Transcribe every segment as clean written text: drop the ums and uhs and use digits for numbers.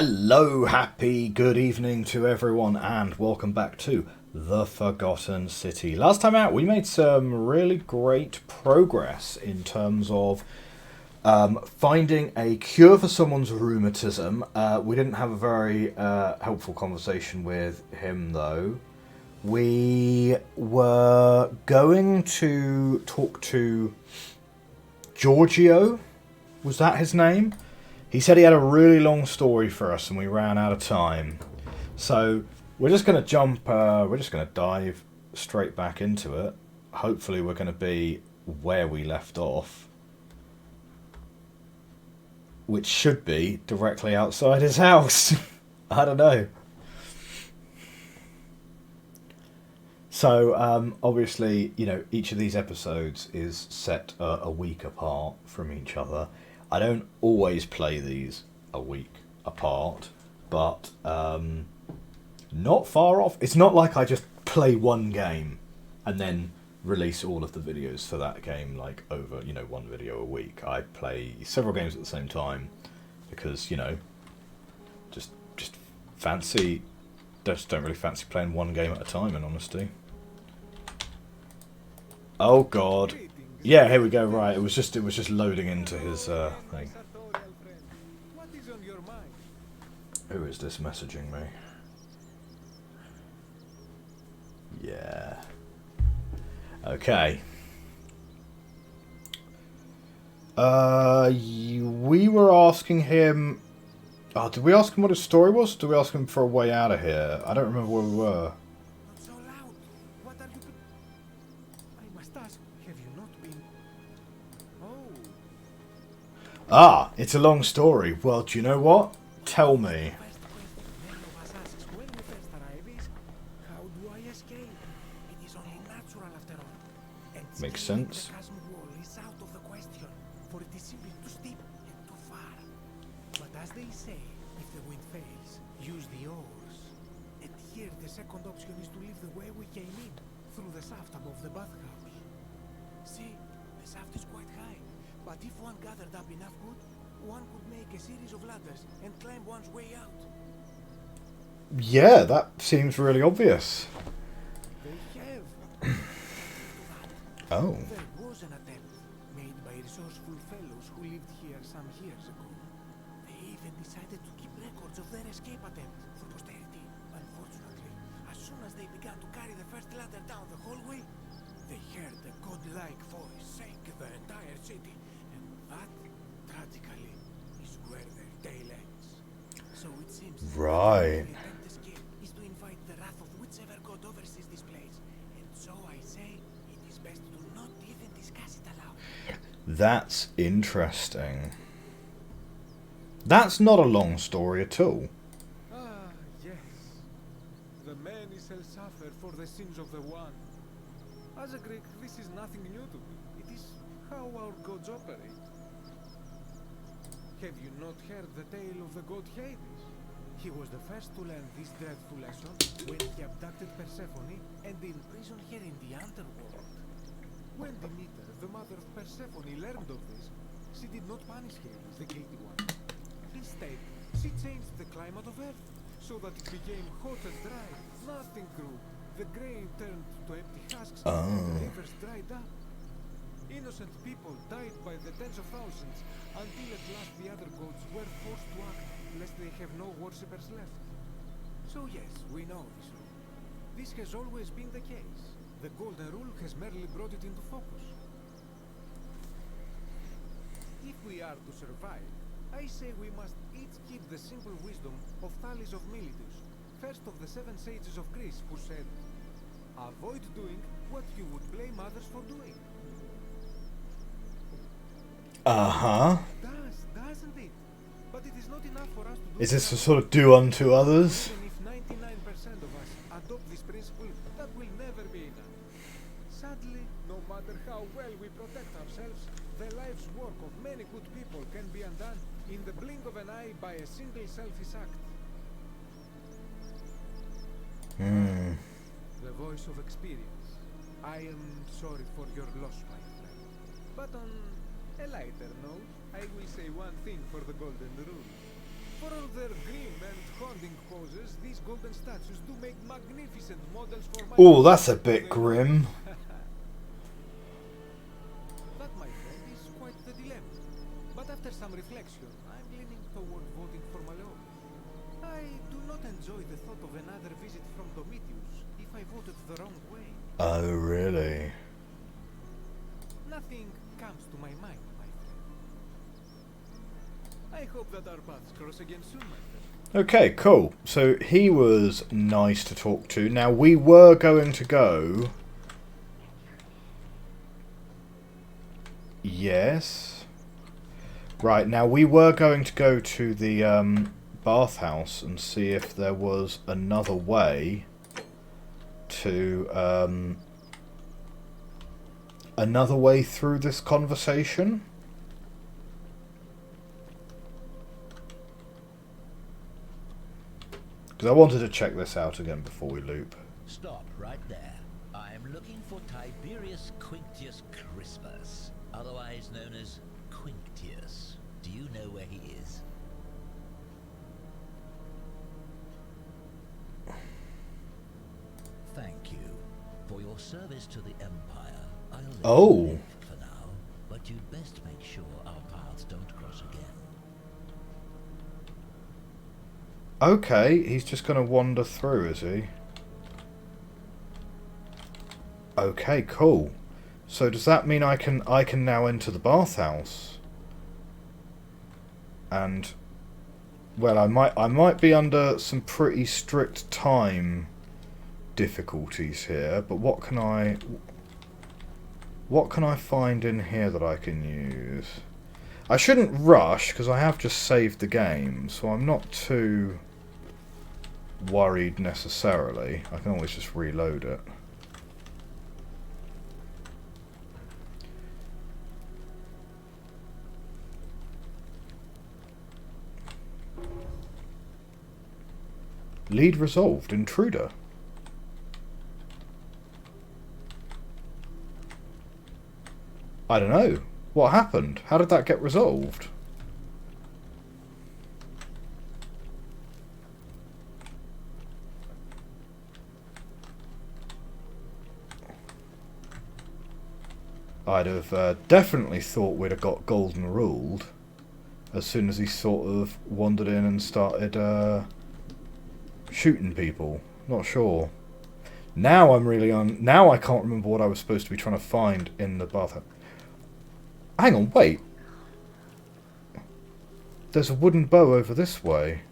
Hello, happy good evening to everyone, and welcome back to The Forgotten City. Last time out, we made some really great progress in terms of finding a cure for someone's rheumatism. We didn't have a very helpful conversation with him, though. We were going to talk to Georgius. Was that his name? He said he had a really long story for us, and we ran out of time. So we're just going to we're just going to dive straight back into it. Hopefully we're going to be where we left off, which should be directly outside his house. I don't know. So obviously, each of these episodes is set a week apart from each other. I don't always play these a week apart, but not far off. It's not like I just play one game and then release all of the videos for that game like over, one video a week. I play several games at the same time because, just don't really fancy playing one game at a time, in honesty. Oh God. Yeah, here we go. Right, it was just loading into his thing. Who is this messaging me? Yeah. Okay. We were asking him. Oh, did we ask him what his story was? Did we ask him for a way out of here? I don't remember where we were. Ah, it's a long story. Well, do you know what? Tell me. Makes sense. But as they say, if the wind fails, use the oars. And here the second option is to leave the way we came in, through the shaft above the bathhouse. See, the shaft is quite high. But if one gathered up enough wood, one could make a series of ladders and climb one's way out. Yeah, that seems really obvious. They have. Oh. There was an attempt made by resourceful fellows who lived here some years ago. They even decided to keep records of their escape attempt for posterity. Unfortunately, as soon as they began to carry the first ladder down the hallway, they heard a godlike voice saying the entire city. That, tragically, is where their tale ends. So it seems right. the attempt to escape is to invite the wrath of whichever god oversees this place. And so I say, it is best to not even discuss it aloud. That's interesting. That's not a long story at all. Ah, yes. The many shall suffer for the sins of the one. As a Greek, this is nothing new to me. It is how our gods operate. Have you not heard the tale of the god Hades? He was the first to learn this dreadful lesson when he abducted Persephone and imprisoned her in the underworld. When Demeter, the mother of Persephone, learned of this, she did not punish Hades, the guilty one. Instead, she changed the climate of Earth so that it became hot and dry. Nothing grew. The grain turned to empty husks and the rivers dried up. Innocent people died by the tens of thousands until at last the other gods were forced to act lest they have no worshippers left. So yes, we know this rule. This has always been the case. The golden rule has merely brought it into focus. If we are to survive, I say we must each keep the simple wisdom of Thales of Miletus, first of the 7 sages of Greece, who said, avoid doing what you would blame others for doing. Uh-huh. Doesn't it? But it is not enough for us to do. Is this a sort of do unto others? Even if 99% of us adopt this principle, that will never be enough. Sadly, no matter how well we protect ourselves, the life's work of many good people can be undone in the blink of an eye by a single selfish act. The voice of experience. I am sorry for your loss, my friend. But on a lighter note, I will say one thing for the golden rule. For all their grim founding causes, these golden statues do make magnificent models for my... Oh, that's a bit grim. That, my friend, is quite the dilemma. But after some reflection, I'm leaning toward voting for my own. I do not enjoy the thought of another visit from Domitius if I voted the wrong way. Oh, really? Nothing comes to my mind, my friend. I hope that our paths cross again soon, my friend. Okay, cool. So he was nice to talk to. Now, we were going to go... Yes. Right, now we were going to go to the bathhouse and see if there was another way to... another way through this conversation. Because I wanted to check this out again before we loop. Stop right there. I am looking for Tiberius Quinctius Crispus, otherwise known as Quinctius. Do you know where he is? Thank you. For your service to the Empire, I'll let you live for now, but you'd best make sure our paths don't cross again. Okay, he's just going to wander through, is he? Okay, cool. So does that mean I can now enter the bathhouse? And well, I might be under some pretty strict time difficulties here, but what can I find in here that I can use? I shouldn't rush because I have just saved the game, so I'm not too worried necessarily. I can always just reload it. Lead resolved. Intruder. I don't know. What happened? How did that get resolved? I'd have definitely thought we'd have got golden ruled as soon as he sort of wandered in and started shooting people. Not sure. Now I'm really on. Now I can't remember what I was supposed to be trying to find in the bathhouse. Hang on, wait. There's a wooden bow over this way.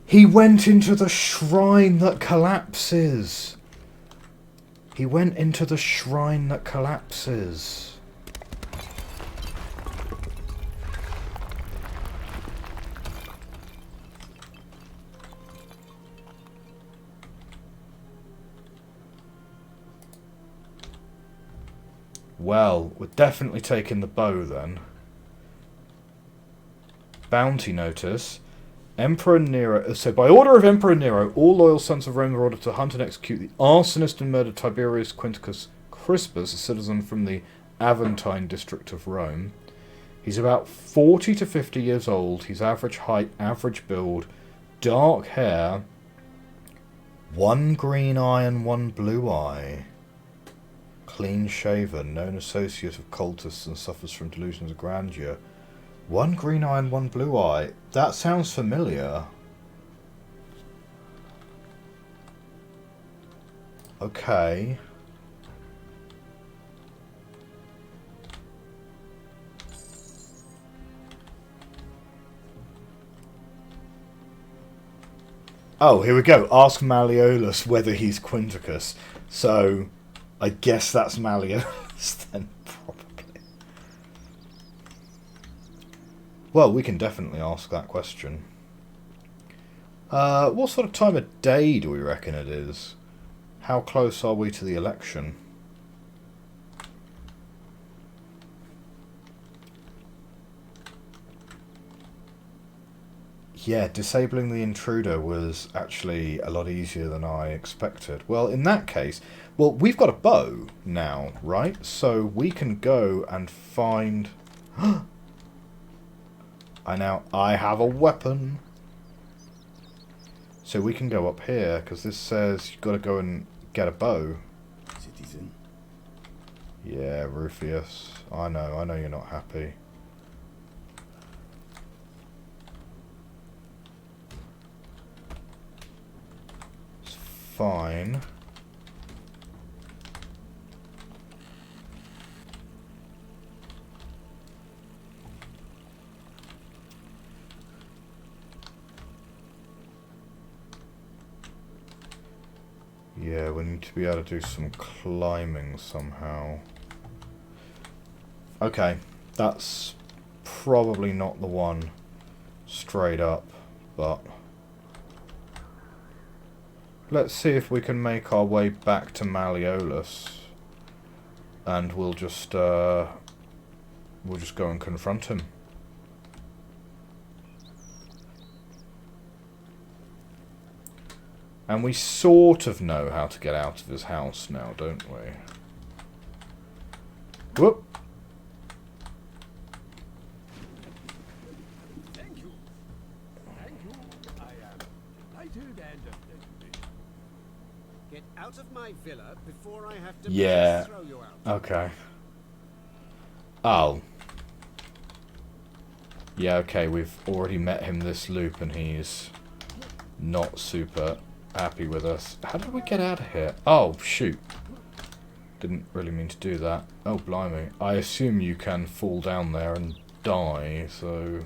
He went into the shrine that collapses. He went into the shrine that collapses. Well, we're definitely taking the bow then. Bounty notice. Emperor Nero. So, by order of Emperor Nero, all loyal sons of Rome are ordered to hunt and execute the arsonist and murdered Tiberius Quinctius Crispus, a citizen from the Aventine district of Rome. He's about 40 to 50 years old. He's average height, average build, dark hair, one green eye and one blue eye. Clean shaven, known associate of cultists and suffers from delusions of grandeur. One green eye and one blue eye. That sounds familiar. Okay. Oh, here we go. Ask Malleolus whether he's Quinticus. So, I guess that's Malleolus then, probably. Well, we can definitely ask that question. What sort of time of day do we reckon it is? How close are we to the election? Yeah, disabling the intruder was actually a lot easier than I expected. Well, in that case, well, we've got a bow now, right? So we can go and find... I have a weapon. So we can go up here, because this says you've got to go and get a bow. Citizen. Yeah, Rufius. I know you're not happy. It's fine. Yeah, we need to be able to do some climbing somehow. Okay, that's probably not the one straight up, but let's see if we can make our way back to Malleolus, and we'll just go and confront him. And we sort of know how to get out of his house now, don't we? Whoop! Thank you. Thank you. I am delighted and Get out of my villa before I have to Yeah. throw you out. Okay. Oh. Yeah, okay, we've already met him this loop and he's not super happy with us. How did we get out of here? Oh, shoot. Didn't really mean to do that. Oh, blimey. I assume you can fall down there and die, so...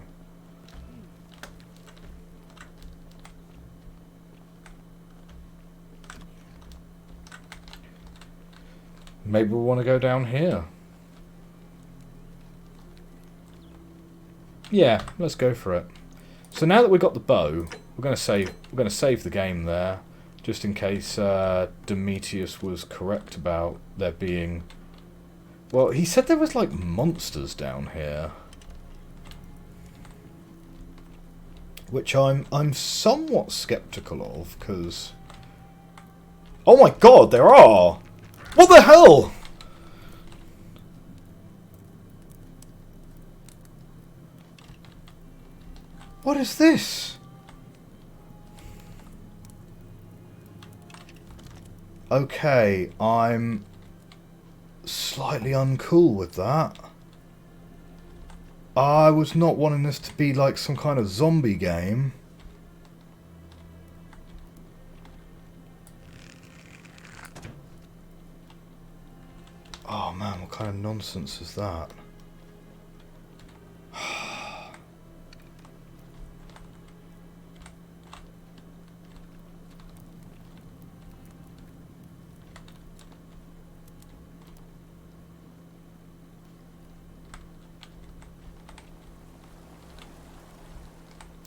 maybe we want to go down here. Yeah, let's go for it. So now that we've got the bow, we're going to save the game there, just in case Demetrius was correct about there being... well, he said there was like monsters down here, which I'm somewhat skeptical of, because... oh my god, there are! What the hell? What is this? Okay, I'm slightly uncool with that. I was not wanting this to be like some kind of zombie game. Oh man, what kind of nonsense is that?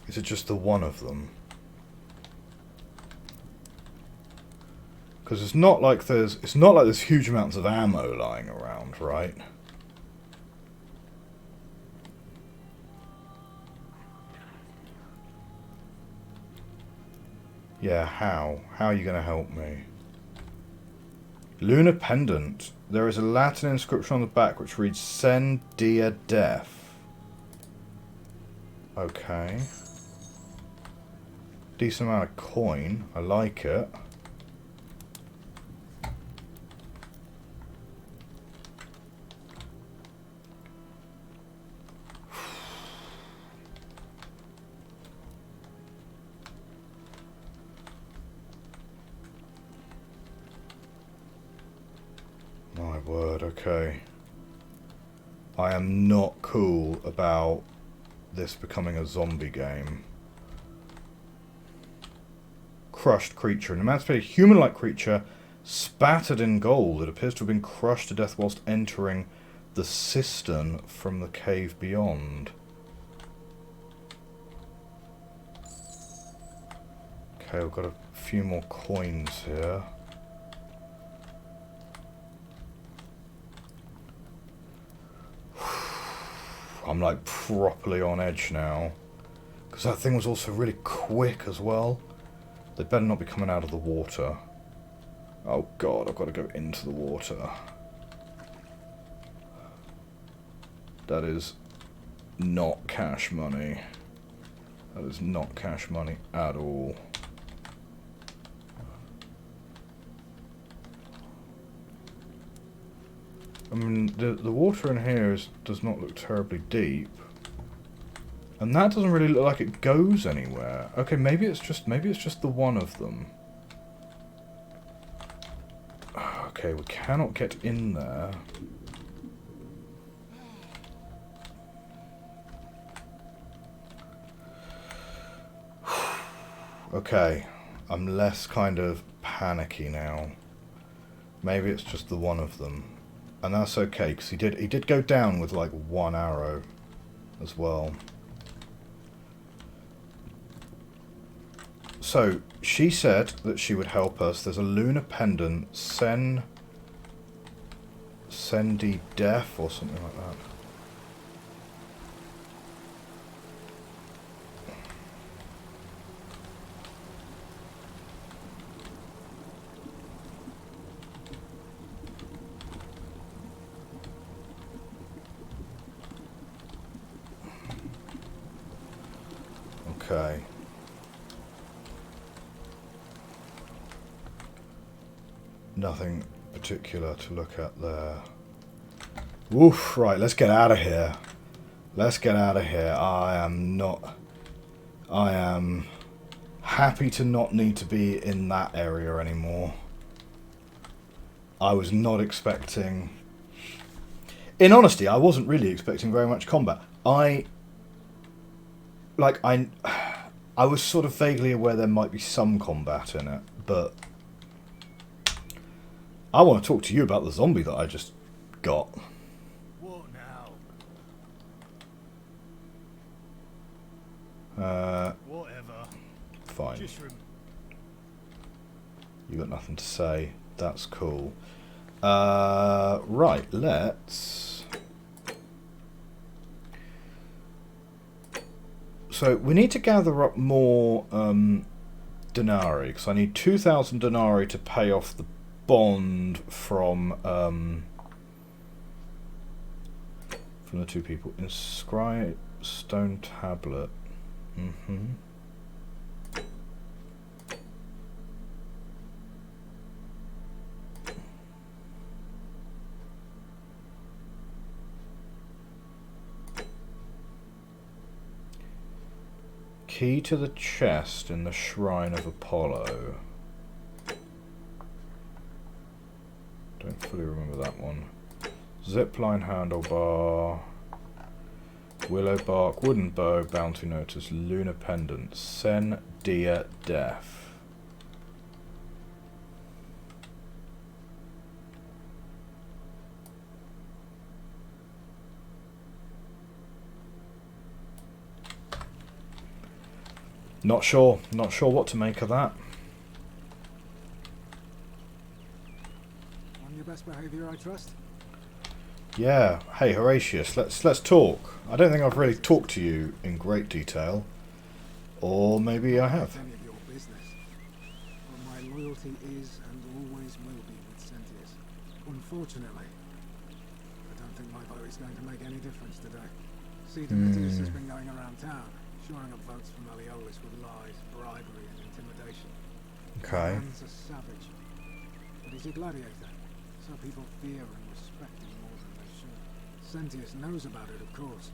Is it just the one of them? Because it's not like there's huge amounts of ammo lying around, right? Yeah, how? How are you going to help me? Lunar Pendant. There is a Latin inscription on the back which reads Sen Dia Def. Okay. Decent amount of coin. I like it. My word, okay. I am not cool about this becoming a zombie game. Crushed creature. An emancipated human-like creature spattered in gold. It appears to have been crushed to death whilst entering the cistern from the cave beyond. Okay, we've got a few more coins here. I'm like properly on edge now. Because that thing was also really quick as well. They better not be coming out of the water. Oh god, I've got to go into the water. That is not cash money. That is not cash money at all. I mean, the water in here does not look terribly deep. And that doesn't really look like it goes anywhere. Okay, maybe it's just the one of them. Okay, we cannot get in there. Okay, I'm less kind of panicky now. Maybe it's just the one of them. And that's okay, because he did go down with like one arrow as well. So, she said that she would help us. There's a lunar pendant, Sendi Def or something like that. Okay. Nothing particular to look at there. Woof, right, let's get out of here. Let's get out of here. I am happy to not need to be in that area anymore. I was not expecting... In honesty, I wasn't really expecting very much combat. I was sort of vaguely aware there might be some combat in it, but I want to talk to you about the zombie that I just got. What now? Whatever. Fine. Just You got nothing to say. That's cool. Right, let's... So, we need to gather up more denarii, because I need 2,000 denarii to pay off the bond from the two people. Inscribe stone tablet. Key to the chest in the Shrine of Apollo. Don't fully remember that one. Zipline handlebar. Willow bark, wooden bow, bounty notice, lunar pendant, Sen Dia Def. Not sure what to make of that. on your best behaviour, I trust. Yeah, hey Horatius, let's talk. I don't think I've really talked to you in great detail. Or maybe I have. Any of your business. But my loyalty is and always will be with Sentius. Unfortunately, I don't think my vote is going to make any difference today. See, Domitius has been going around town, shoring up votes for Malleolus with lies, bribery, and intimidation. Okay. Man's a savage, but he's a gladiator, so people fear and respect him more than they should. Sentius knows about it, of course,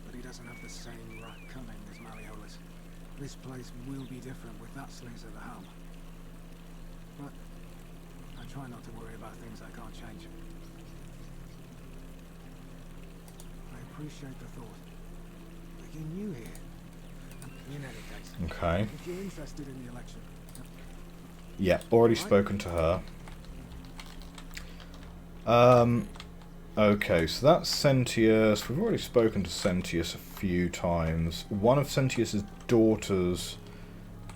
but he doesn't have the same rat cunning as Malleolus. This place will be different with that sleaze at the helm. But I try not to worry about things I can't change. I appreciate the thought. But you're new here. In any case, Okay. if you're interested in the election... Yeah, already spoken to her. Okay, so that's Sentius. We've already spoken to Sentius a few times. One of Sentius's daughters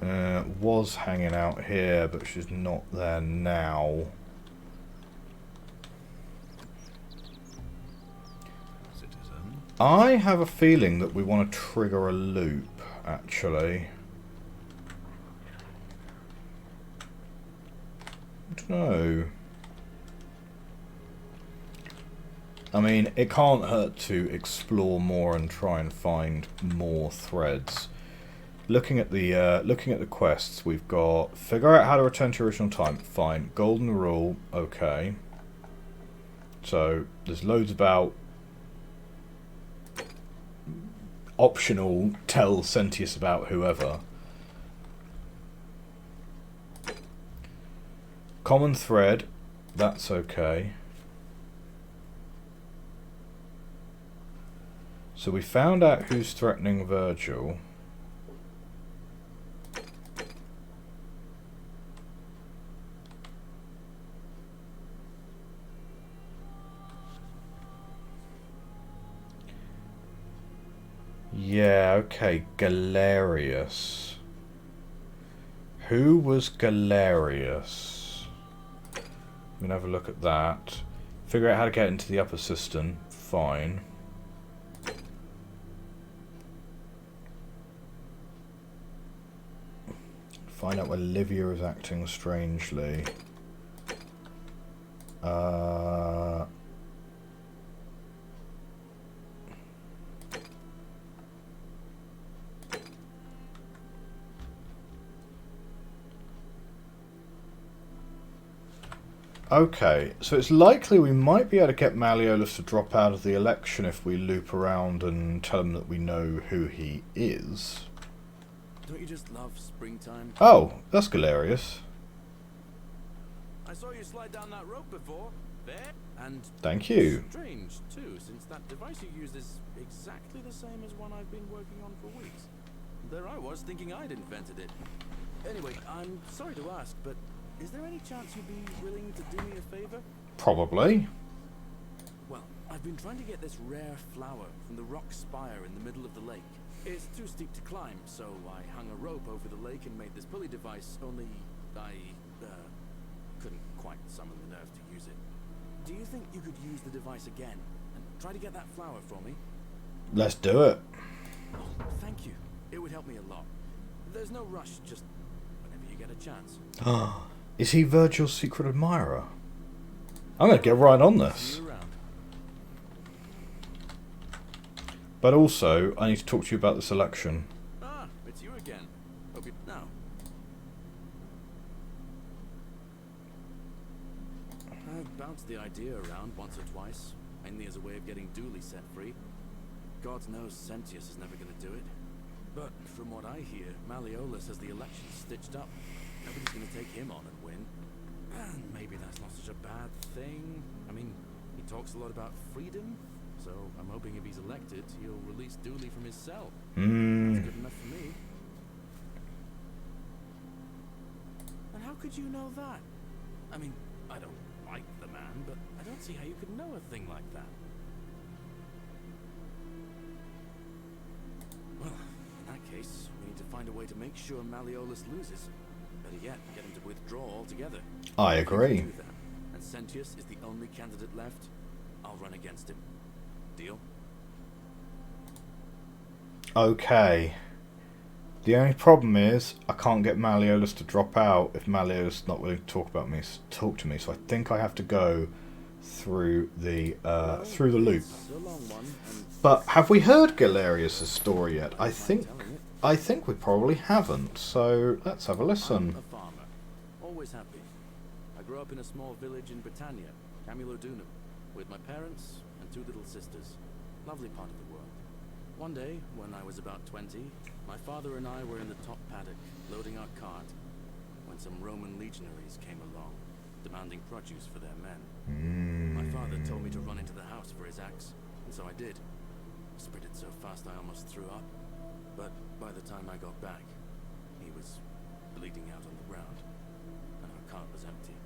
was hanging out here, but she's not there now. Citizen. I have a feeling that we want to trigger a loop, actually. I don't know. I mean, it can't hurt to explore more and try and find more threads. Looking at the quests, we've got figure out how to return to your original time. Fine. Golden rule. Okay. So there's loads about optional. Tell Sentius about whoever. Common thread. That's okay. So we found out who's threatening Virgil. Yeah, okay, Galerius. Who was Galerius? I'm gonna have a look at that. Figure out how to get into the upper cistern. Fine. Find out where Livia is acting strangely. Okay, so it's likely we might be able to get Malleolus to drop out of the election if we loop around and tell him that we know who he is. Don't you just love springtime? Oh, that's Galerius. I saw you slide down that rope before. There. And Thank you. strange, too, since that device you used is exactly the same as one I've been working on for weeks. There I was, thinking I'd invented it. Anyway, I'm sorry to ask, but is there any chance you'd be willing to do me a favor? Probably. Well, I've been trying to get this rare flower from the rock spire in the middle of the lake. It's too steep to climb, so I hung a rope over the lake and made this pulley device, only I couldn't quite summon the nerve to use it. Do you think you could use the device again and try to get that flower for me? Let's do it. Oh, thank you. It would help me a lot. There's no rush, just whenever you get a chance. Is he Virgil's secret admirer? I'm going to get right on this. See you around. But also, I need to talk to you about this election. Ah, it's you again. Okay, now. I've bounced the idea around once or twice, mainly as a way of getting Dooley set free. God knows Sentius is never going to do it. But from what I hear, Malleolus has the election stitched up. Nobody's going to take him on and win. And maybe that's not such a bad thing. I mean, he talks a lot about freedom, so I'm hoping if he's elected, he'll release Dooley from his cell. That's good enough for me. And how could you know that? I mean, I don't like the man, but I don't see how you could know a thing like that. Well, in that case, we need to find a way to make sure Malleolus loses. Better yet, get him to withdraw altogether. I If we agree. can do that, and Sentius is the only candidate left, I'll run against him. Deal? Okay. The only problem is I can't get Malleolus to drop out if Malleolus is not willing to talk to me. So I think I have to go through the loop. It's a long one, and But have we heard Galerius' story yet? I think telling it. we probably haven't. So let's have a I'm listen. a farmer, always happy. I grew up in a small village in Britannia, Camulodunum, with my parents and two little sisters. Lovely part of the world. One day, when I was about 20, my father and I were in the top paddock, loading our cart, when some Roman legionaries came along, demanding produce for their men. My father told me to run into the house for his axe, and so I did. Sprinted so fast I almost threw up, but by the time I got back, he was bleeding out on the ground, and our cart was empty.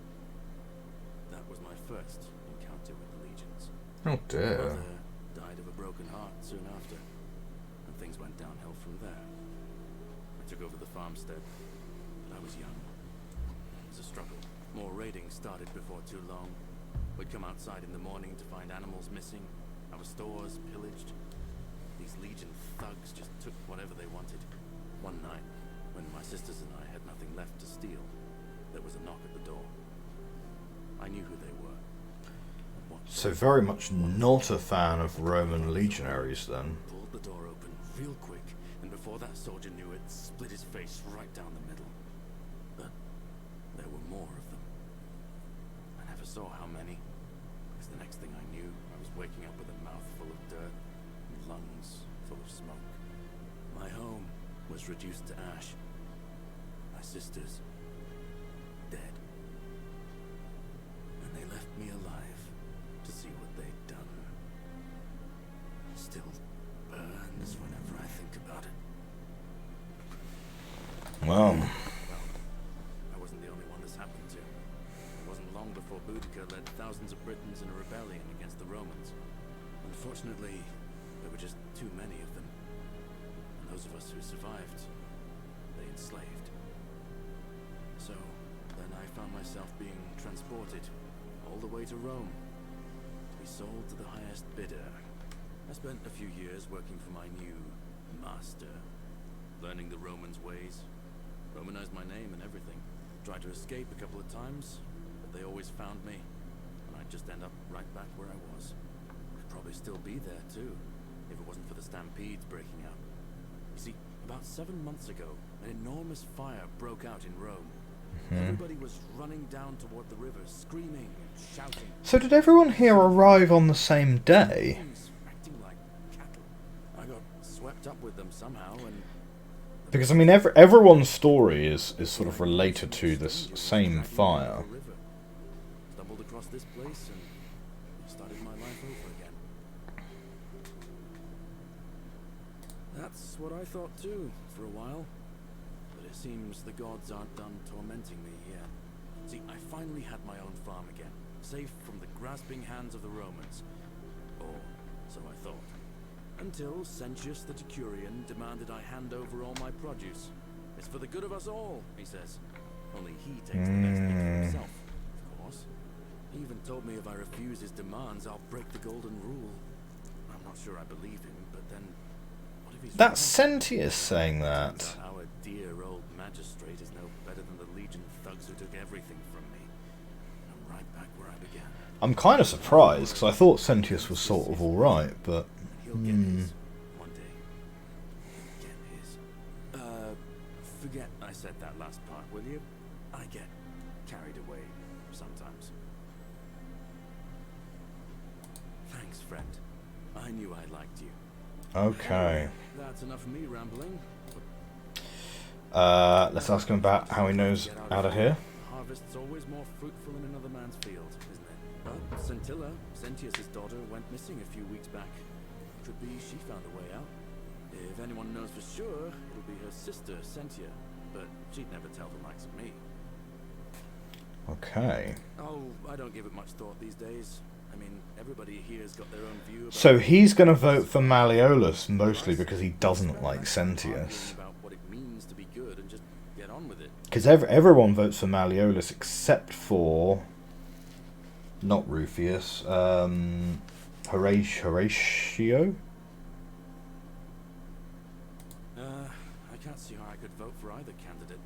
That was my first encounter with the legions. Oh dear. Mother died of a broken heart soon after, and things went downhill from there. I took over the farmstead, but I was young. It was a struggle. More raiding started before too long. We'd come outside in the morning to find animals missing, our stores pillaged. These legion thugs just took whatever they wanted. One night, when my sisters and I had nothing left to steal, there was a knock at the door. I knew who they were, and what So very much not a fan of Roman legionaries then. Pulled the door open real quick, and before that soldier knew it, split his face right down the middle. But there were more of them. I never saw how many, because the next thing I knew, I was waking up with a mouth full of dirt and lungs full of smoke. My home was reduced to ash. My sisters dead. And they left me alive to see what they'd done. Still burns whenever I think about it. Well, I wasn't the only one this happened to. It wasn't long before Boudica led thousands of Britons in a rebellion against the Romans. Unfortunately, there were just too many of them. And those of us who survived, they enslaved. So, then I found myself being transported all the way to Rome, to be sold to the highest bidder. I spent a few years working for my new master, learning the Romans' ways, Romanized my name and everything. Tried to escape a couple of times, but they always found me, and I'd just end up right back where I was. I'd probably still be there too, if it wasn't for the stampedes breaking out. You see, about 7 months ago, an enormous fire broke out in Rome. Everybody was running down toward the river, screaming and shouting. So did everyone here arrive on the same day? Acting like cattle. I got swept up with them somehow, and Because, I mean, everyone's story is sort of related to this same fire. stumbled across this place and started my life over again. That's what I thought too, for a while. But it seems the gods aren't done tormenting me yet. See, I finally had my own farm again, safe from the grasping hands of the Romans. Or so I thought. Until Sentius the Decurion demanded I hand over all my produce. It's for the good of us all, he says. Only he takes the best bit for himself, of course. He even told me if I refuse his demands, I'll break the golden rule. I'm not sure I believe him, but then what if he's That's right? Sentius saying that. Turns out our dear old magistrate is no better than the legion thugs who took everything from me. I'm right back where I began. I'm kind of surprised, because I thought Sentius was sort of alright, but... He'll get his one day. He'll get his. Forget I said that last part, will you? I get carried away sometimes. Thanks, friend. I knew I liked you. Okay. That's enough of me rambling. Let's ask him about how he knows out of here. Harvest's always more fruitful in another man's field, isn't it? Well, Scintilla, Sentius's daughter, went missing a few weeks back. Could be she found a way out. If anyone knows for sure, it'll be her sister, Sentia. But she'd never tell the likes of me. Okay. Oh, I don't give it much thought these days. I mean, everybody here's got their own view about... So he's going to vote for Malleolus, mostly because he doesn't like Sentius. About what it means to be good and just get on with it. Because everyone votes for Malleolus except for... Not Rufius. Horatio? I can't see how I could vote for either candidate.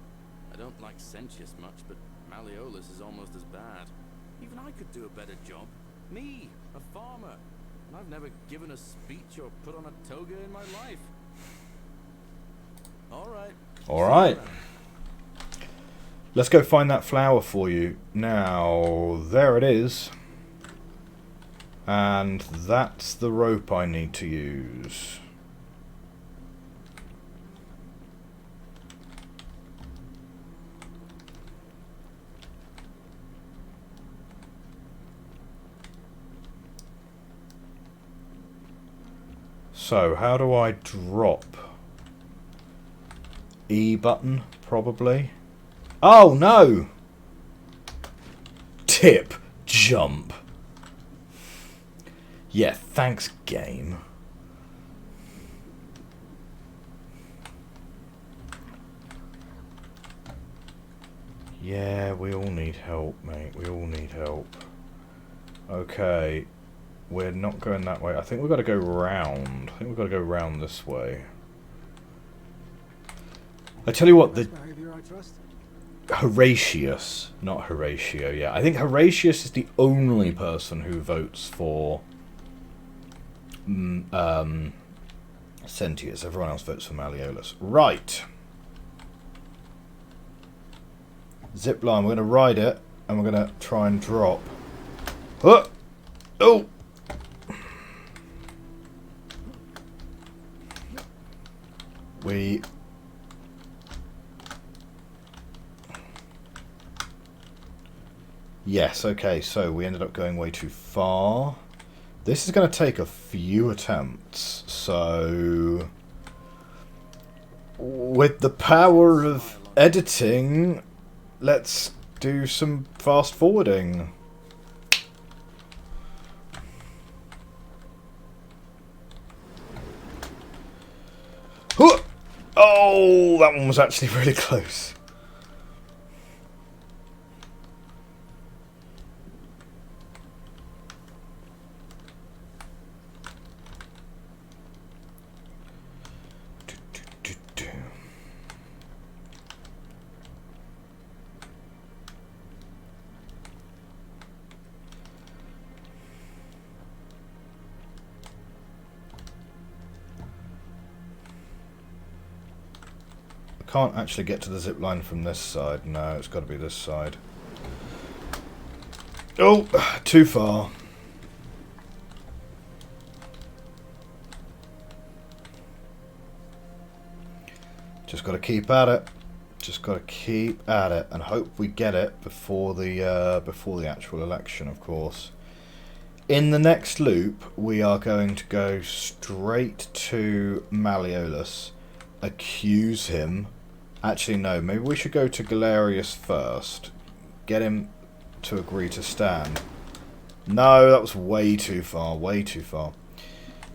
I don't like Sentius much, but Malleolus is almost as bad. Even I could do a better job. Me, a farmer. And I've never given a speech or put on a toga in my life. Alright. Alright. Let's go find that flower for you. Now, there it is. And that's the rope I need to use. So, how do I drop? E button, probably. Oh, no! Tip, jump. Yeah, thanks, game. Yeah, we all need help, mate. We all need help. Okay. We're not going that way. I think we've got to go round. I think we've got to go round this way. I tell you what, the... Behavior, I trust. Horatius, not Horatio. Yeah, I think Horatius is the only person who votes for Sentius. Everyone else votes for Malleolus. Right. Zipline. We're going to ride it, and we're going to try and drop. Oh! Oh! We... Yes, okay, so we ended up going way too far. This is going to take a few attempts, so... With the power of editing, let's do some fast forwarding. Oh, that one was actually really close. Can't actually get to the zip line from this side. No, it's got to be this side. Oh, too far. Just got to keep at it. Just got to keep at it and hope we get it before the actual election, of course. In the next loop, we are going to go straight to Malleolus, accuse him. Actually, no, maybe we should go to Galerius first. Get him to agree to stand. No, that was way too far, way too far.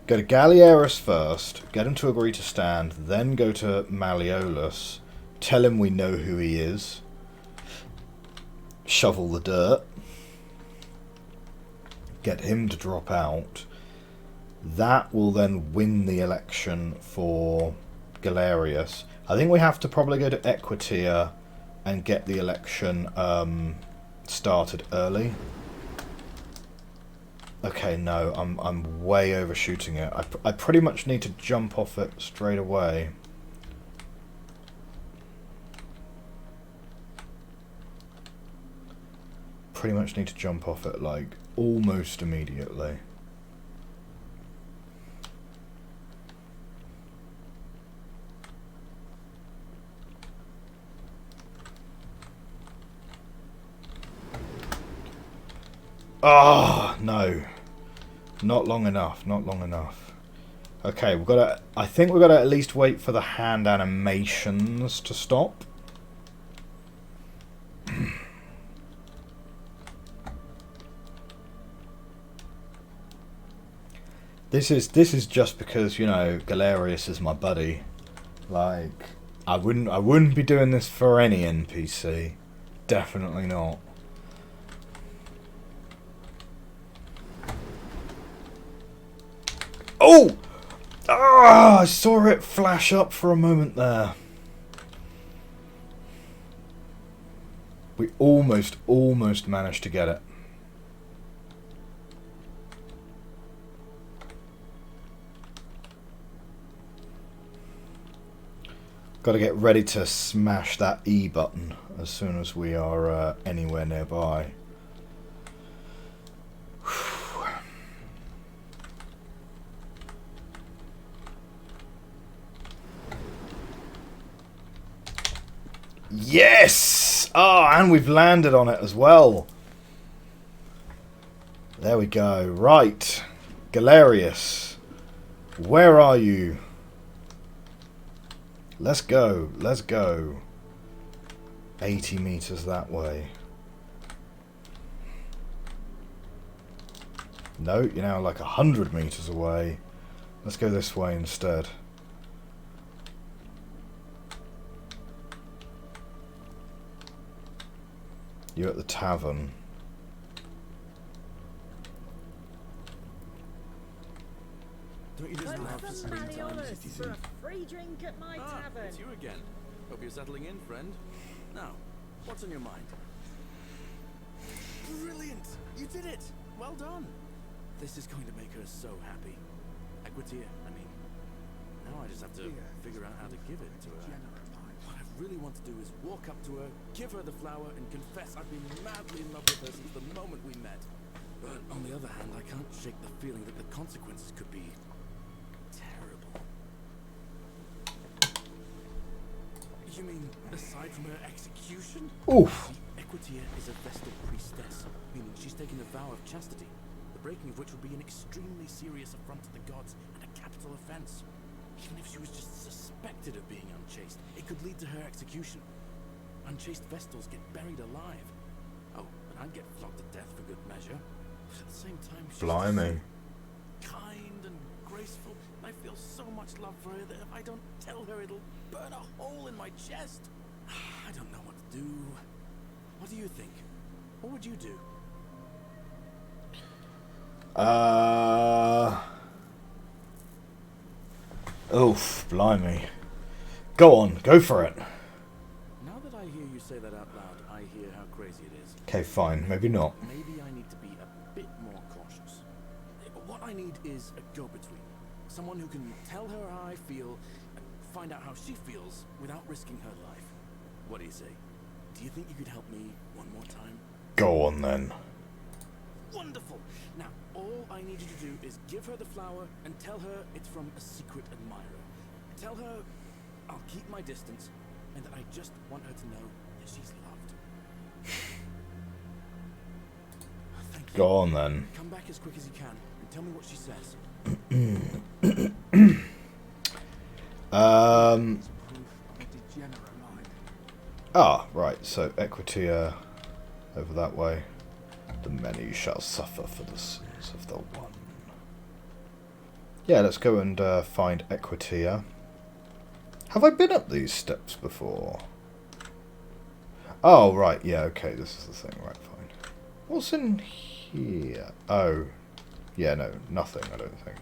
Go to Galerius first, get him to agree to stand, then go to Malleolus, tell him we know who he is, shovel the dirt, get him to drop out. That will then win the election for Galerius. I think we have to probably go to Equitea and get the election started early. Okay, no, I'm way overshooting it. I pretty much need to jump off it straight away. Pretty much need to jump off it like almost immediately. Ah, oh, no. Not long enough, not long enough. Okay, we've got to... I think we've got to at least wait for the hand animations to stop. This is just because, you know, Galerius is my buddy. Like, I wouldn't be doing this for any NPC. Definitely not. Oh! Ah, I saw it flash up for a moment there. We almost managed to get it. Got to get ready to smash that E button as soon as we are anywhere nearby. Yes! Oh, and we've landed on it as well. There we go. Right. Galerius. Where are you? Let's go. Let's go. 80 meters that way. No, you're now like 100 meters away. Let's go this way instead. You're at the tavern. Don't you just love to spend time in Malleolus cities? for a free drink at my tavern. It's you again. Hope you're settling in, friend. Now, What's on your mind? Brilliant! You did it! Well done! This is going to make her so happy. Equitea, I mean. Now I just have to figure out how to give it to her. What I really want to do is walk up to her, give her the flower, and confess I've been madly in love with her since the moment we met. But on the other hand, I can't shake the feeling that the consequences could be terrible. You mean, aside from her execution? Oof. Equitea is a Vestal priestess, meaning she's taken a vow of chastity, the breaking of which would be an extremely serious affront to the gods and a capital offense. Even if she was just suspected of being unchaste, it could lead to her execution. Unchaste Vestals get buried alive. Oh, and I'd get flogged to death for good measure. But at the same time, she's Blimey. just so kind and graceful. And I feel so much love for her that if I don't tell her, it'll burn a hole in my chest. I don't know what to do. What do you think? What would you do? Oof, blimey. Go on, go for it. Now that I hear you say that out loud, I hear how crazy it is. Okay, fine, maybe not. Maybe I need to be a bit more cautious. What I need is a go-between. Someone who can tell her how I feel and find out how she feels without risking her life. What do you say? Do you think you could help me one more time? Go on then. Wonderful! Now, all I need you to do is give her the flower and tell her it's from a secret admirer. Tell her I'll keep my distance and that I just want her to know that she's loved. Thank you. Go on then. Come back as quick as you can and tell me what she says. Ah, right, so Equitea over that way. The many shall suffer for the sins of the one. Yeah, let's go and find Equitea. Have I been up these steps before? Oh, right, yeah, okay, this is the thing, right, fine. What's in here? Oh, yeah, no, nothing, I don't think.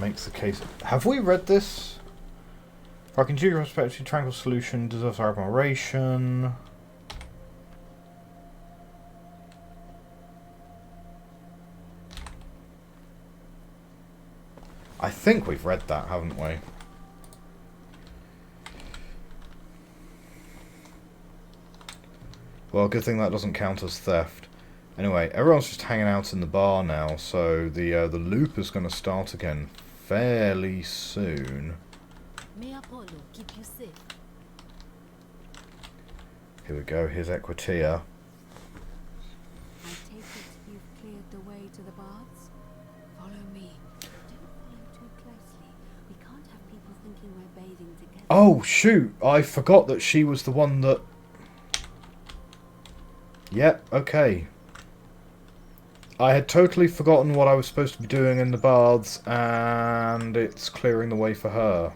Makes the case. Have we read this? I can do respect to tranquil solution, deserves our admiration. I think we've read that, haven't we? Well, good thing that doesn't count as theft. Anyway, everyone's just hanging out in the bar now, so the loop is going to start again fairly soon. May Apollo keep you safe. Here we go, here's Equitea. I take it you've cleared the way to the baths? Follow me. Don't follow too closely. We can't have people thinking we're bathing together. Oh, shoot! I forgot that she was the one that... Yep, okay. I had totally forgotten what I was supposed to be doing in the baths, and it's clearing the way for her.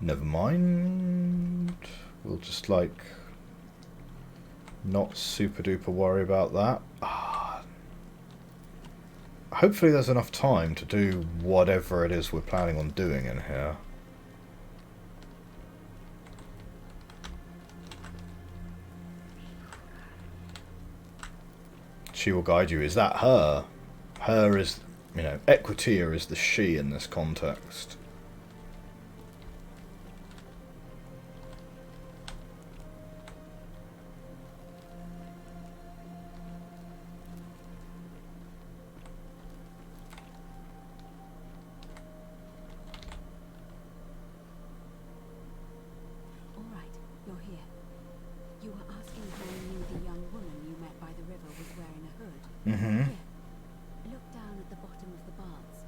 Never mind. We'll just, like, not super duper worry about that. Hopefully there's enough time to do whatever it is we're planning on doing in here. She will guide you. Is that her? Her is, you know, Equitea is the she in this context. All right, you're here. You were asking how I knew the young woman you met by the river was wearing a hood. Mm-hmm. Here, look down at the bottom of the baths.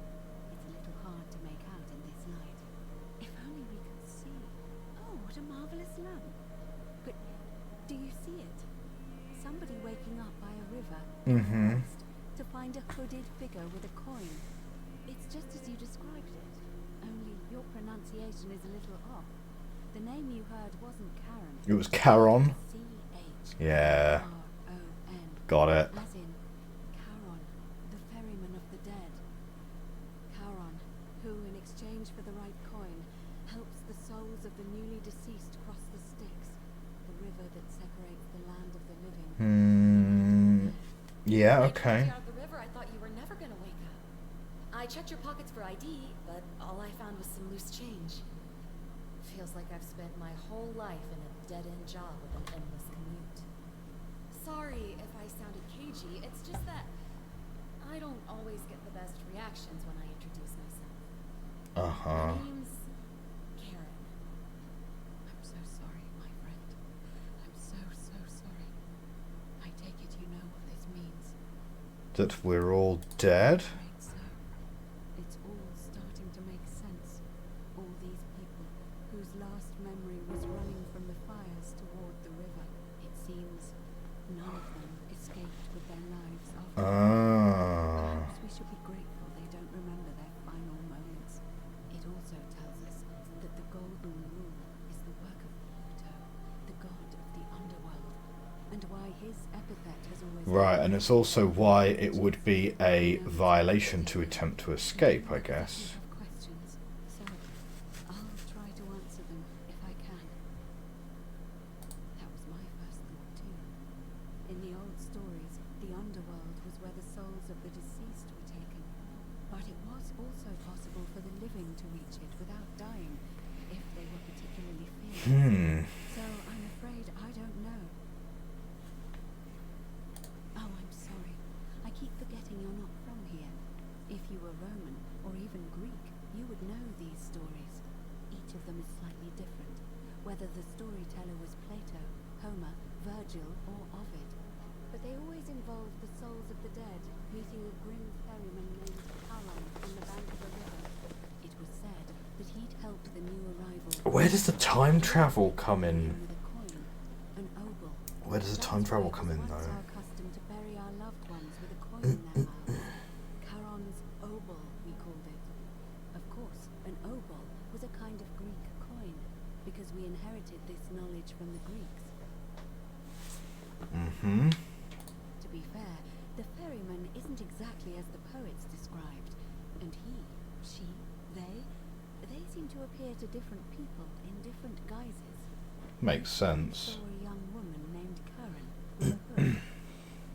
It's a little hard to make out in this light. If only we could see. Oh, what a marvelous lamp. But do you see it? Somebody waking up by a river Mm-hmm. to find find a hooded figure with a coin. It's just as you described it, only your pronunciation is a little off. The name you heard wasn't Karen. It was Charon. C-H-R-O-N. Yeah. Got it. As in Charon, the ferryman of the dead. Charon, who in exchange for the right coin, helps the souls of the newly deceased cross the Styx, the river that separates the land of the living. Yeah, I okay. dragged you out of the river, I thought you were never gonna wake up. I checked your pockets for ID, but all I found was some loose change. Feels like I've spent my whole life in a dead-end job with an endless commute. Sorry if I sounded cagey, it's just that I don't always get the best reactions when I introduce myself. Uh-huh. My name's Karen. I'm so sorry, my friend. I'm so sorry. I take it you know what this means. That we're all dead? Right, so it's all starting to make sense. All these people whose last memory was running from the fires toward the river. It seems none of them escaped with their lives after. Perhaps we should be grateful they don't remember their final moments. It also tells us that the Golden Rule is the work of Pluto, the god of the underworld, and why his epithet has always Right, and it's also why it would be a violation to attempt to escape, I guess. have questions, so I'll try to answer them if I can. That was my first thought too. In the old stories, the underworld was where the souls of the deceased were taken. But it was also possible for the living to reach it without dying, if they were particularly feared. So I'm afraid I don't know. Oh, I'm sorry. I keep forgetting you're not from here. If you were Roman, or even Greek, you would know these stories. Each of them is slightly different, whether the storyteller was Plato, Homer, Virgil, or Ovid. But they always involved the souls of the dead meeting a grim ferryman named Charon on the bank of a river. It was said that he'd helped the new arrival. Where does the time travel come in? With a coin, an obol. Where does the time travel come in, Once though? our custom to bury our loved ones with a coin in their mouths. Charon's obol, we called it. Of course, an obol was a kind of Greek coin, because we inherited this knowledge from the Greeks. To be fair, the ferryman isn't exactly as the poets described, and he, she, they seem to appear to different people in different guises. Makes sense. I saw a young woman named Karen with a hood,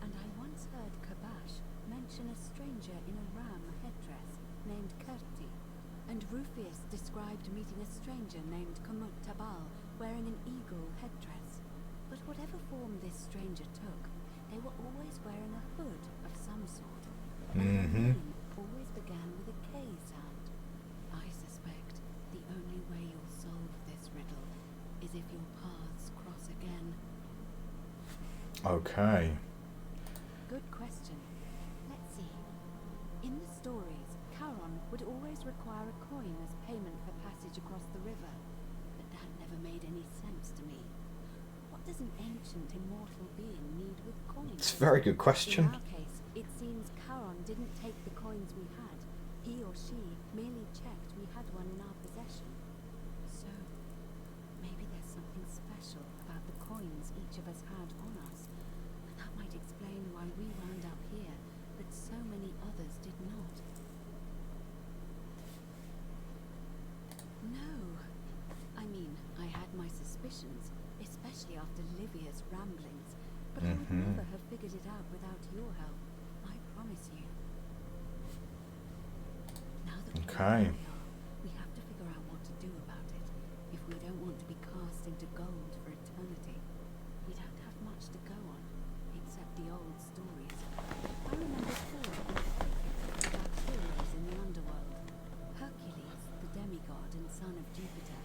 and I once heard Kabash mention a stranger in a ram headdress named Kerti, and Rufius described meeting a stranger named Kamut Tabal wearing an eagle headdress. But whatever form this stranger took, they were always wearing a hood of some sort, and their name always began with a K sound. I suspect the only way you'll solve this riddle is if your paths cross again. Okay. Good question. Let's see. In the stories, Charon would always require a coin as payment for passage across the river, but that never made any sense to me. What does an ancient immortal being need with coins? It's a very good question. In our case, it seems Charon didn't take the coins we had. He or she merely checked we had one in our possession. So, maybe there's something special about the coins each of us had on us, and that might explain why we wound up here, but so many others did not. No. I mean, I had my suspicions, especially after Livia's ramblings, but I would never have figured it out without your help. I promise you. Now that we know Okay. where we are, we have to figure out what to do about it, if we don't want to be cast into gold for eternity. We don't have much to go on, except the old stories. I remember four in particular about heroes in the underworld. Hercules, the demigod and son of Jupiter.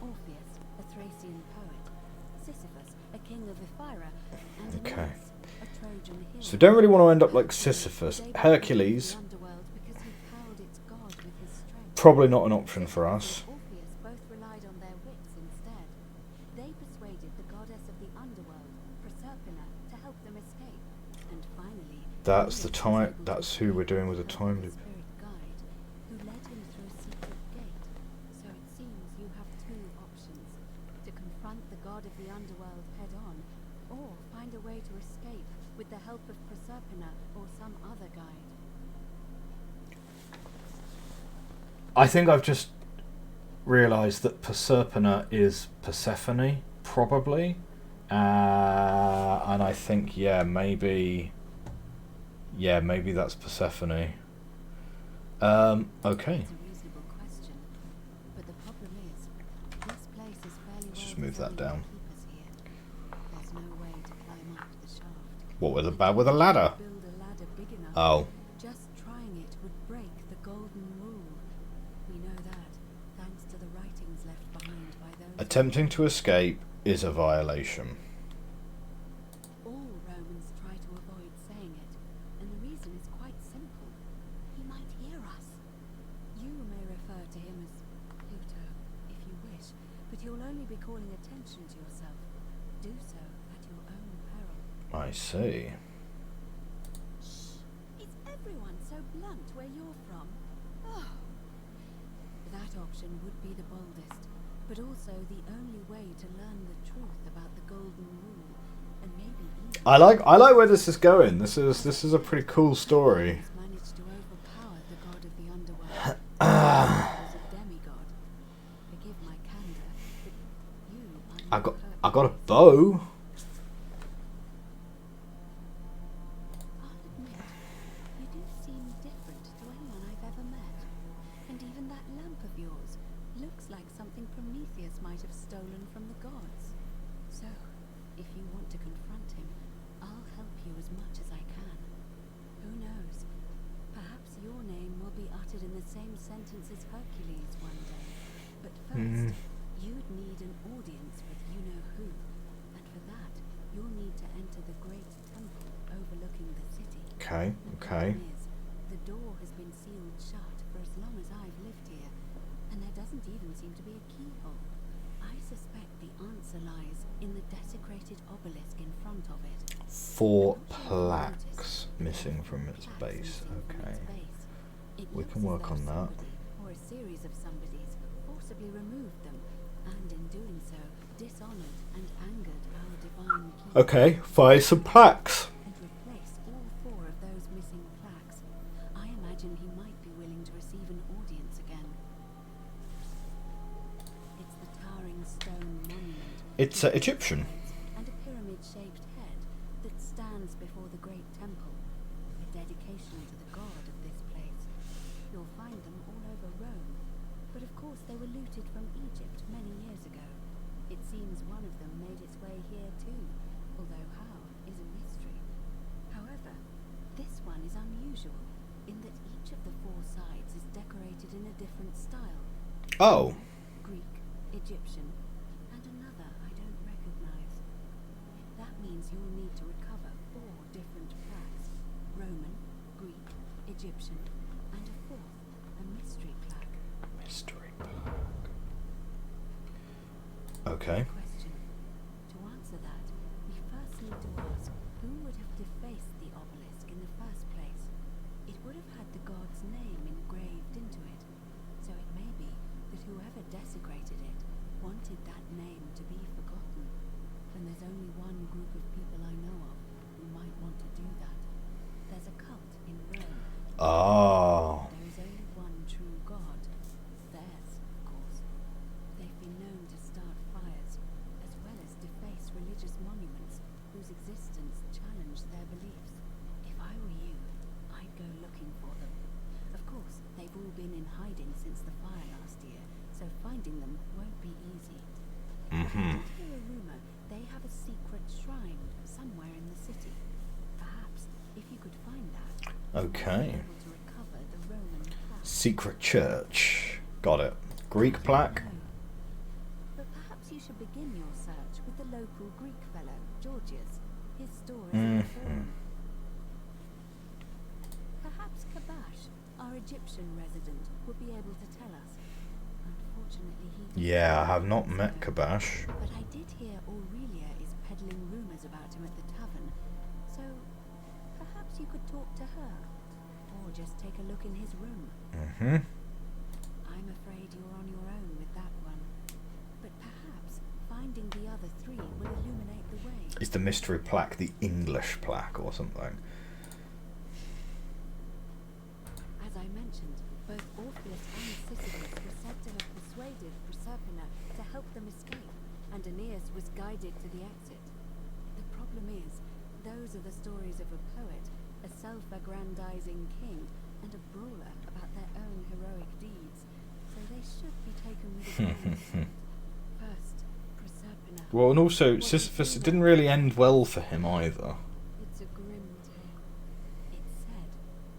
Orpheus, a Thracian poet. Sisyphus, a king of Ephyra, and Okay. Aeneas, a Trojan hero. So we don't really want to end up like Sisyphus. Hercules, probably not an option for us. Orpheus both relied on their wits instead. They persuaded the goddess of the underworld, Proserpina, to help them escape. And finally, That's the time. That's who we're doing with the time loop. Spirit guide, who led him through a secret gate. So it seems you have two options: to confront the god of the underworld head-on, or find a way to escape with the help of Proserpina or some other guide. I think I've just realised that Proserpina is Persephone, probably. And I think, maybe that's Persephone. Okay. It's a reasonable question, but the problem is, this place is fairly Let's just well move that designed down. to keep us here. There's no way to climb up the shaft. What with a ladder? Build a ladder big enough. Oh. Just trying it would break the golden rule. We know that, thanks to the writings left behind by those... Attempting to escape is a violation. All Romans try to avoid saying it, and the reason is quite simple. He might hear us. You may refer to him as Pluto, if you wish, but you'll only be calling attention to yourself. Do so at your own peril. I see. Shh! Is everyone so blunt where you're from? Oh. That option would be the boldest, but also the only way to learn the truth about the golden rule, and maybe even... I like where this is going. This is a pretty cool story. managed to overpower the god of the underworld. As a demigod. Forgive my candor, but you are I got a bow. I'll admit, you do seem different to anyone I've ever met. And even that lamp of yours looks like something Prometheus might have stolen from the gods. So, if you want to confront him, I'll help you as much as I can. Who knows? Perhaps your name will be uttered in the same sentence as Hercules one day. But first, you'd need an audience with you-know-who. And for that, you'll need to enter the great temple overlooking the city. Okay. The problem is, the door has been sealed shut for as long as I've lived here, and there doesn't even seem to be a keyhole. I suspect the answer lies in the desecrated obelisk in front of it. 4 plaques missing from its base. Okay. We can work on that. Or a series of somebodies forcibly removed them, and in doing so, dishonored and angered our divine keeper. Okay, find some plaques. And replace all 4 of those missing plaques. I imagine he might be willing to receive an audience again. It's the towering stone monument. It's Egyptian. And a pyramid-shaped head that stands before the great temple. A dedication to the god of this place. You'll find them all over Rome. But of course they were looted from Egypt many years ago. It seems one of them made its way here too, although how is a mystery. However, this one is unusual, in that each of the 4 sides is decorated in a different style. Oh. Greek, Egyptian, and another I don't recognize. That means you'll need to recover 4 different plaques. Roman, Greek, Egyptian, and a 4th, a mystery plaque. Mystery plaque. Okay. Question. To answer that, we first need to ask who would have defaced the obelisk in the first place. It would have had the god's name engraved into it, so it may be that whoever desecrated it wanted that name to be forgotten. And there's only one group of people I know of who might want to do that. There's a cult in Rome. Oh. There is only one true god. Theirs, of course. They've been known to start fires, as well as deface religious monuments whose existence challenge their beliefs. If I were you, I'd go looking for them. Of course, they've all been in hiding since the fire last year, so finding them won't be easy. I did hear a rumor they have a secret shrine somewhere in the city. Perhaps, if you could find that, Okay. you'd be able to recover the Roman plaque. Secret church. Got it. Greek plaque. But perhaps you should begin your search with the local Greek fellow, Georgius. His store is in the forum. Perhaps Kabash, our Egyptian resident, would be able to tell us. Unfortunately, he... Yeah, I have not met Kabash. But I did hear Aurelia is peddling rumors about him at the tavern, so perhaps Perhaps you could talk to her, or just take a look in his room. Mm-hmm. I'm afraid you're on your own with that one. But perhaps finding the other three will illuminate the way. Is the mystery plaque the English plaque or something? As I mentioned, both Orpheus and Sisyphus were said to have persuaded Proserpina to help them escape, and Aeneas was guided to the exit. The problem is, those are the stories of a poet, a self-aggrandizing king, and a brawler about their own heroic deeds, so they should be taken with a grain of salt. First, Proserpina. Well, and also Sisyphus, it didn't really end well for him either. It's a grim tale. It's said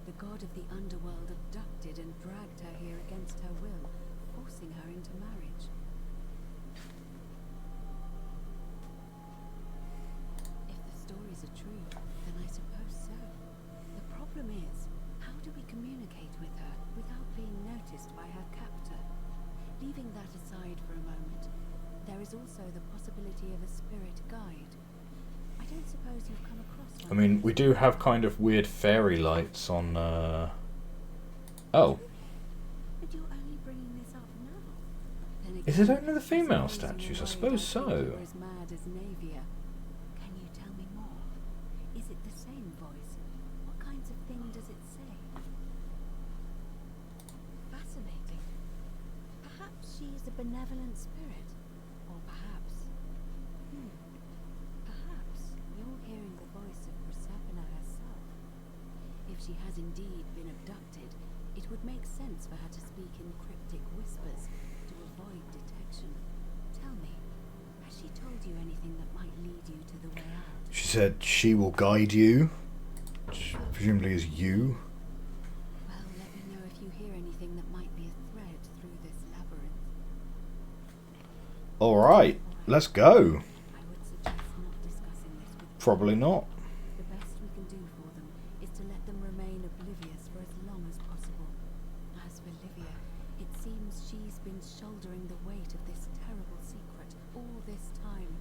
the god of the underworld abducted and dragged her here against her will, forcing her into marriage. If the stories are true, then I suppose so. The problem is, how do we communicate with her without being noticed by her captor? Leaving that aside for a moment, there is also the possibility of a spirit guide. I don't suppose you've come across one. I mean, we do have kind of weird fairy lights on, Oh. But you're only bringing this up now. Then Is it again, only the female supposing statues? I you're suppose worried I think so. you're as mad as Navia. Can you tell me more? Is it the same voice? What kinds of thing does it say? Fascinating. Perhaps she's a benevolent spirit. Or perhaps... Perhaps you're hearing the voice of Proserpina herself. If she has indeed been abducted, it would make sense for her to speak in cryptic whispers to avoid detection. Tell me, has she told you anything that might lead you to the way out? She said she will guide you, which presumably is you. Well, let me know if you hear anything that might be a thread through this labyrinth. Alright, let's go. I would suggest not discussing this with Probably not. The best we can do for them is to let them remain oblivious for as long as possible. As for Livia, it seems she's been shouldering the weight of this terrible secret all this time.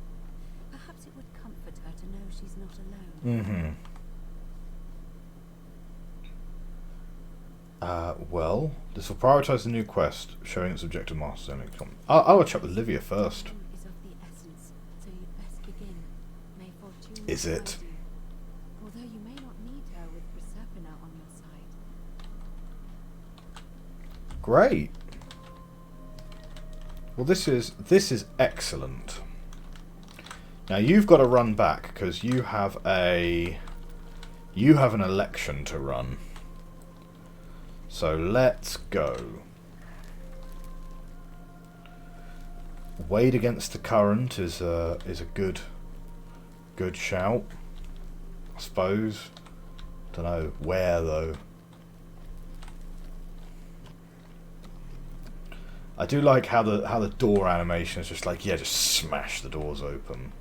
Perhaps it would comfort her to know she's not alone. Mm-hmm. Well, this will prioritise the new quest, showing its objective milestone. I'll chat with Livia first. Time is of the essence, so you'd best begin. May fortune Is it? guide you. Although you may not need her with Proserpina on your side. Great. Well, this is excellent. Now you've got to run back because you have an election to run. So let's go. Wade against the current is a good shout, I suppose. Don't know where though. I do like how the door animation is just like, yeah, just smash the doors open.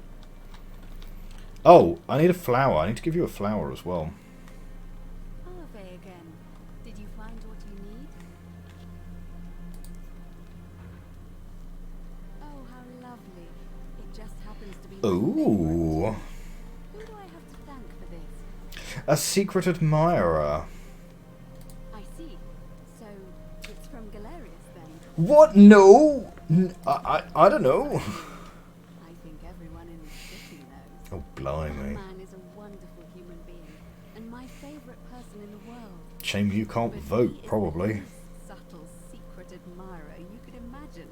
Oh, I need a flower. I need to give you a flower as well. Harvey again. Did you find what you need? Oh, how lovely. It just happens to be my Ooh. favourite. Who do I have to thank for this? A secret admirer. I see. So, it's from Galerius then? What? No. I don't know. I think everyone in the city knows. Oh, That blimey. man is a wonderful human being, and my favourite person in the world. Shame you can't But vote, he is probably. the most subtle, secret admirer you could imagine.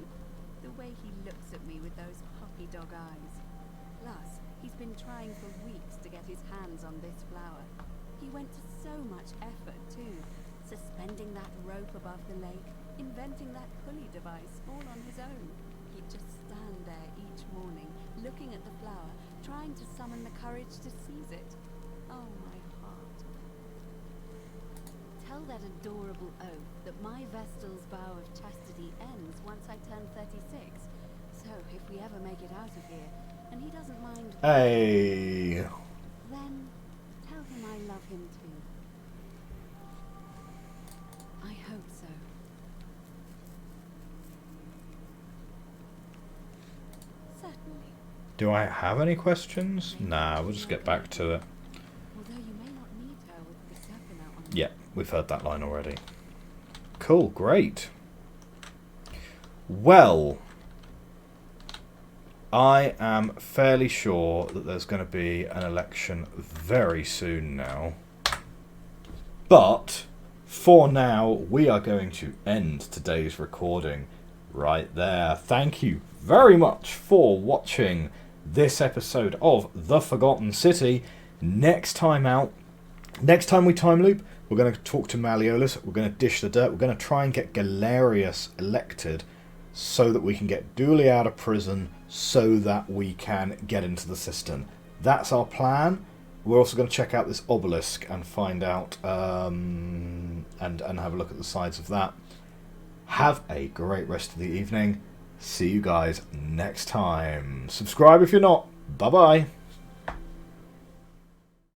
The way he looks at me with those puppy dog eyes. Plus, he's been trying for weeks to get his hands on this flower. He went to so much effort, too. Suspending that rope above the lake, inventing that pulley device all on his own. He'd just stand there each morning, looking at the flower, trying to summon the courage to seize it. Oh, my heart. Tell that adorable oaf that my Vestal's vow of chastity ends once I turn 36. So, if we ever make it out of here, and he doesn't mind, Hey. then tell him I love him too. I hope so. Certainly. Do I have any questions? Nah, we'll just get back to it. Although you may not need her with Yeah, we've heard that line already. Cool, great. Well, I am fairly sure that there's going to be an election very soon now. But for now, we are going to end today's recording right there. Thank you very much for watching this episode of The Forgotten City. Next time we time loop, we're going to talk to Malleolus, we're going to dish the dirt, we're going to try and get Galerius elected so that we can get Dooley out of prison so that we can get into the system. That's our plan. We're also going to check out this obelisk and find out and have a look at the sides of that. Have a great rest of the evening. See you guys next time. Subscribe if you're not. Bye bye.